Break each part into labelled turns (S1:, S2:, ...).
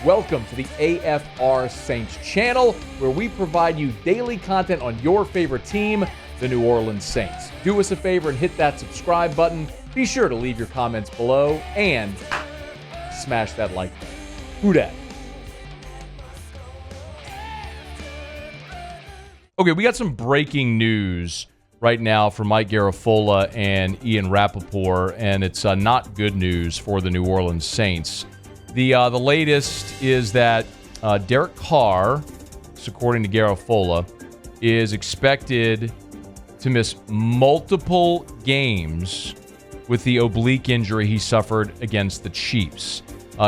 S1: Welcome to the AFR Saints channel, where we provide you daily content on your favorite team, the New Orleans Saints. Do us a favor and hit that subscribe button. Be sure to leave your comments below and smash that like button. Who dat? Okay, we got some breaking news right now from Mike Garafolo and Ian Rappaport, and it's not good news for the New Orleans Saints. The latest is that Derek Carr, according to Garafolo, is expected to miss multiple games with the oblique injury he suffered against the Chiefs.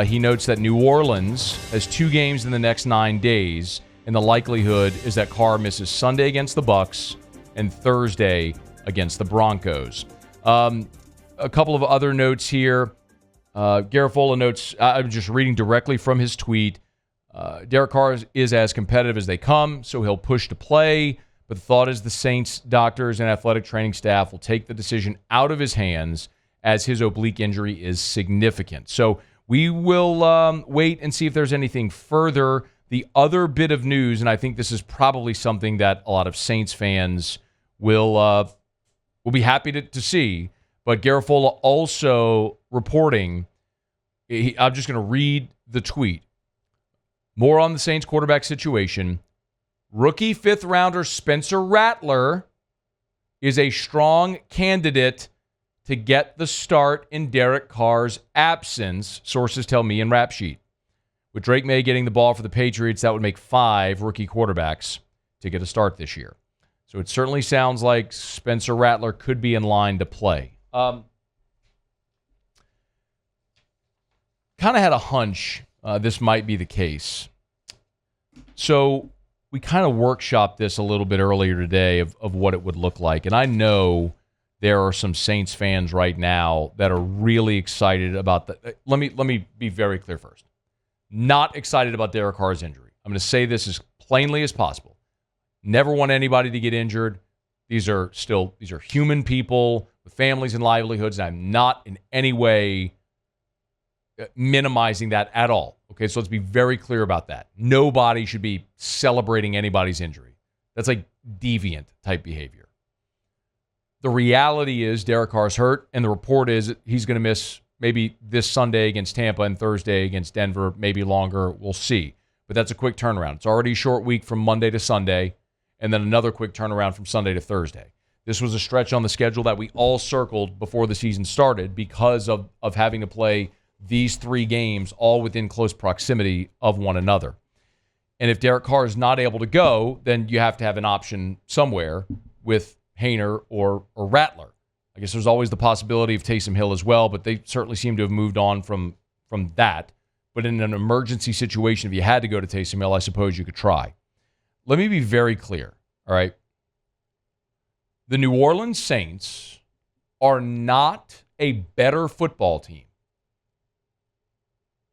S1: He notes that New Orleans has 2 games in the next 9 days, and the likelihood is that Carr misses Sunday against the Bucs and Thursday against the Broncos. A couple of other notes here. Garafolo notes, I'm just reading directly from his tweet, Derek Carr is as competitive as they come, so he'll push to play, but the thought is the Saints doctors and athletic training staff will take the decision out of his hands as his oblique injury is significant. So we will wait and see if there's anything further. The other bit of news, and I think this is probably something that a lot of Saints fans will be happy to see, but Garafolo also reporting, I'm just going to read the tweet. More on the Saints quarterback situation. Rookie 5th rounder Spencer Rattler is a strong candidate to get the start in Derek Carr's absence, sources tell me in Rap Sheet. With Drake May getting the ball for the Patriots, that would make 5 rookie quarterbacks to get a start this year. So it certainly sounds like Spencer Rattler could be in line to play. Kind of had a hunch this might be the case. So we kind of workshopped this a little bit earlier today of what it would look like. And I know there are some Saints fans right now that are really excited about the. Let me be very clear first. Not excited about Derek Carr's injury. I'm going to say this as plainly as possible. Never want anybody to get injured. These are human people with families and livelihoods, and I'm not in any way minimizing that at all. Okay, so let's be very clear about that. Nobody should be celebrating anybody's injury. That's like deviant type behavior. The reality is Derek Carr's hurt, and the report is he's going to miss maybe this Sunday against Tampa and Thursday against Denver, maybe longer. We'll see. But that's a quick turnaround. It's already a short week from Monday to Sunday, and then another quick turnaround from Sunday to Thursday. This was a stretch on the schedule that we all circled before the season started because of having to play these 3 games all within close proximity of one another. And if Derek Carr is not able to go, then you have to have an option somewhere with Haener or Rattler. I guess there's always the possibility of Taysom Hill as well, but they certainly seem to have moved on from that. But in an emergency situation, if you had to go to Taysom Hill, I suppose you could try. Let me be very clear, all right? The New Orleans Saints are not a better football team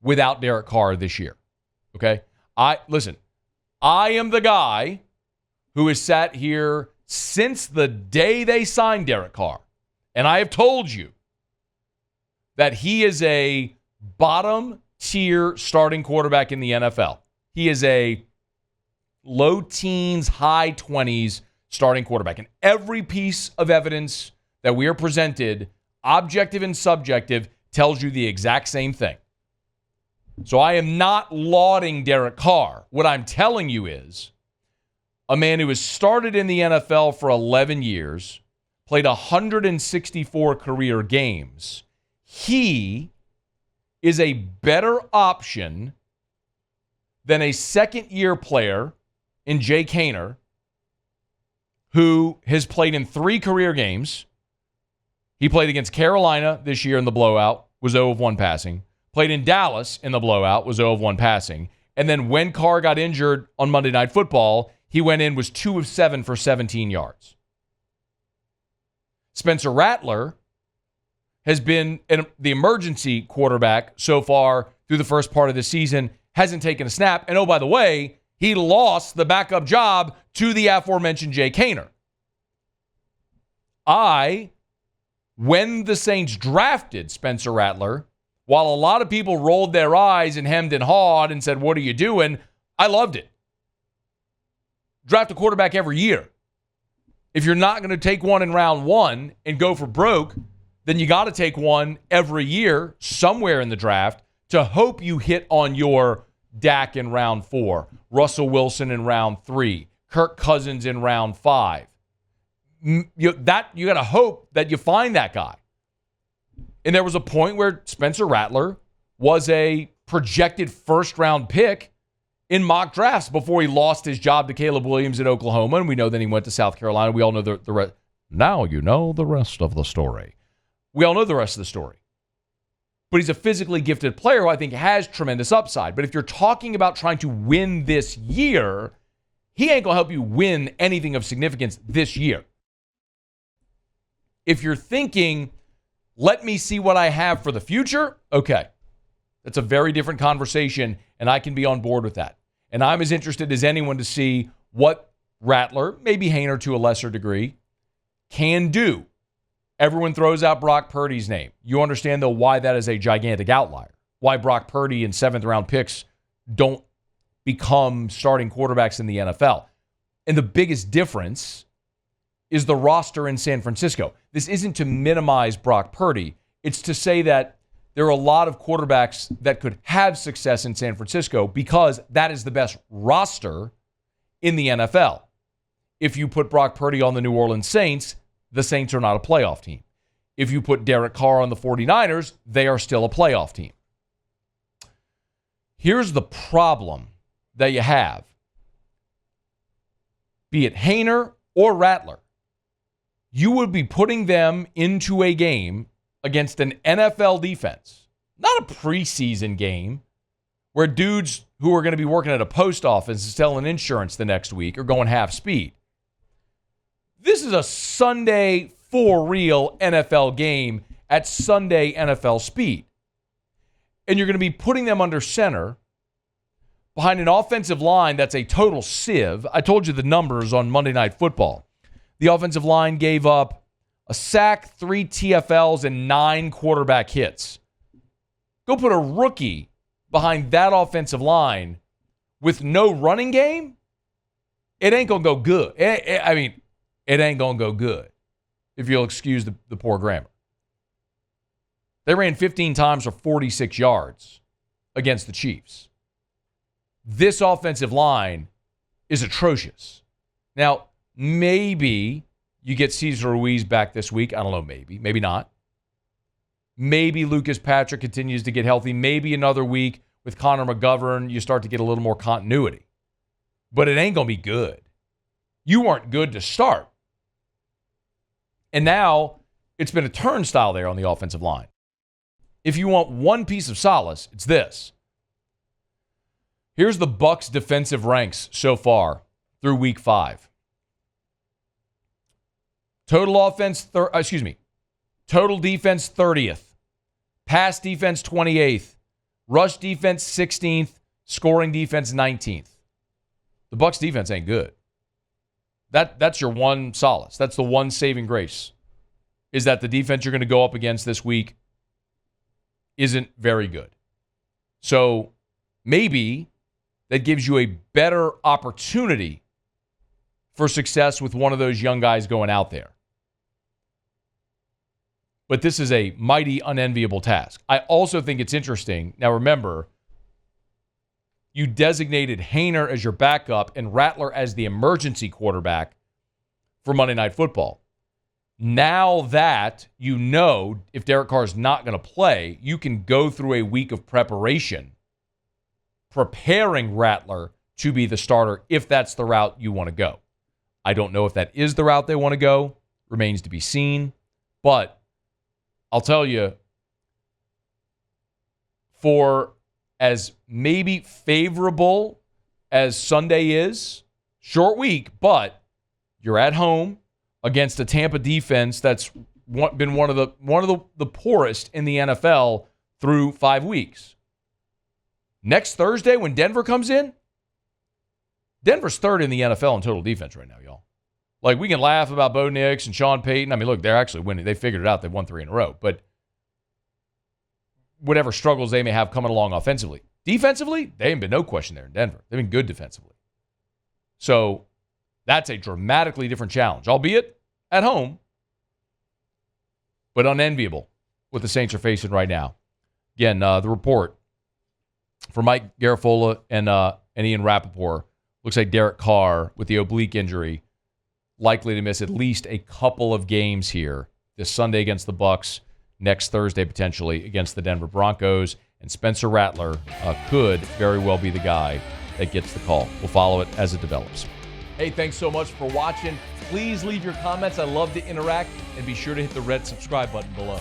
S1: without Derek Carr this year, okay? I am the guy who has sat here since the day they signed Derek Carr, and I have told you that he is a bottom-tier starting quarterback in the NFL. He is a low teens, high 20s starting quarterback. And every piece of evidence that we are presented, objective and subjective, tells you the exact same thing. So I am not lauding Derek Carr. What I'm telling you is a man who has started in the NFL for 11 years, played 164 career games. He is a better option than a second-year player in Jake Haener, who has played in 3 career games. He played against Carolina this year in the blowout, was 0 of 1 passing. Played in Dallas in the blowout, was 0 of 1 passing. And then when Carr got injured on Monday Night Football, he went in, was 2 of 7 for 17 yards. Spencer Rattler has been the emergency quarterback so far through the first part of the season, hasn't taken a snap. And oh, by the way, he lost the backup job to the aforementioned Jake Haener. When the Saints drafted Spencer Rattler, While a lot of people rolled their eyes and hemmed and hawed and said, what are you doing? I loved it. Draft a quarterback every year. If you're not going to take one in round one and go for broke, then you got to take one every year somewhere in the draft to hope you hit on your Dak in round 4, Russell Wilson in round 3, Kirk Cousins in round 5. You got to hope that you find that guy. And there was a point where Spencer Rattler was a projected first-round pick in mock drafts before he lost his job to Caleb Williams at Oklahoma, and we know then he went to South Carolina. We all know the rest. Now you know the rest of the story. We all know the rest of the story. But he's a physically gifted player who I think has tremendous upside. But if you're talking about trying to win this year, he ain't going to help you win anything of significance this year. If you're thinking, let me see what I have for the future, okay. That's a very different conversation, and I can be on board with that. And I'm as interested as anyone to see what Rattler, maybe Haener to a lesser degree, can do. Everyone throws out Brock Purdy's name. You understand, though, why that is a gigantic outlier. Why Brock Purdy and seventh-round picks don't become starting quarterbacks in the NFL. And the biggest difference is the roster in San Francisco. This isn't to minimize Brock Purdy. It's to say that there are a lot of quarterbacks that could have success in San Francisco because that is the best roster in the NFL. If you put Brock Purdy on the New Orleans Saints, the Saints are not a playoff team. If you put Derek Carr on the 49ers, they are still a playoff team. Here's the problem that you have. Be it Haener or Rattler, you would be putting them into a game against an NFL defense, not a preseason game where dudes who are going to be working at a post office and selling insurance the next week are going half speed. This is a Sunday for real NFL game at Sunday NFL speed. And you're going to be putting them under center behind an offensive line that's a total sieve. I told you the numbers on Monday Night Football. The offensive line gave up a sack, 3 TFLs, and 9 quarterback hits. Go put a rookie behind that offensive line with no running game, it ain't going to go good. It ain't going to go good, if you'll excuse the poor grammar. They ran 15 times for 46 yards against the Chiefs. This offensive line is atrocious. Now, maybe you get Cesar Ruiz back this week. I don't know, maybe not. Maybe Lucas Patrick continues to get healthy. Maybe another week with Connor McGovern, you start to get a little more continuity. But it ain't going to be good. You weren't good to start. And now it's been a turnstile there on the offensive line. If you want one piece of solace, it's this. Here's the Bucs defensive ranks so far through week 5. Total defense 30th. Pass defense 28th. Rush defense 16th. Scoring defense 19th. The Bucs defense ain't good. That's your one solace. That's the one saving grace. Is that the defense you're going to go up against this week isn't very good. So maybe that gives you a better opportunity for success with one of those young guys going out there. But this is a mighty unenviable task. I also think it's interesting. Now remember, you designated Haener as your backup and Rattler as the emergency quarterback for Monday Night Football. Now that you know if Derek Carr is not going to play, you can go through a week of preparation, preparing Rattler to be the starter if that's the route you want to go. I don't know if that is the route they want to go. Remains to be seen. But I'll tell you, for as maybe favorable as Sunday is, short week, but you're at home against a Tampa defense that's been one of the poorest in the NFL through 5 weeks. Next Thursday when Denver comes in, Denver's third in the NFL in total defense right now, y'all. Like, we can laugh about Bo Nix and Sean Payton. I mean, look, they're actually winning. They figured it out. They've won 3 in a row. But whatever struggles they may have coming along offensively. Defensively, they ain't been no question there in Denver. They've been good defensively. So that's a dramatically different challenge, albeit at home, but unenviable what the Saints are facing right now. Again, the report for Mike Garafolo and Ian Rappaport looks like Derek Carr with the oblique injury likely to miss at least a couple of games here this Sunday against the Bucs, next Thursday potentially against the Denver Broncos, and Spencer Rattler could very well be the guy that gets the call. We'll follow it as it develops. Hey, thanks so much for watching. Please leave your comments. I love to interact, and be sure to hit the red subscribe button below.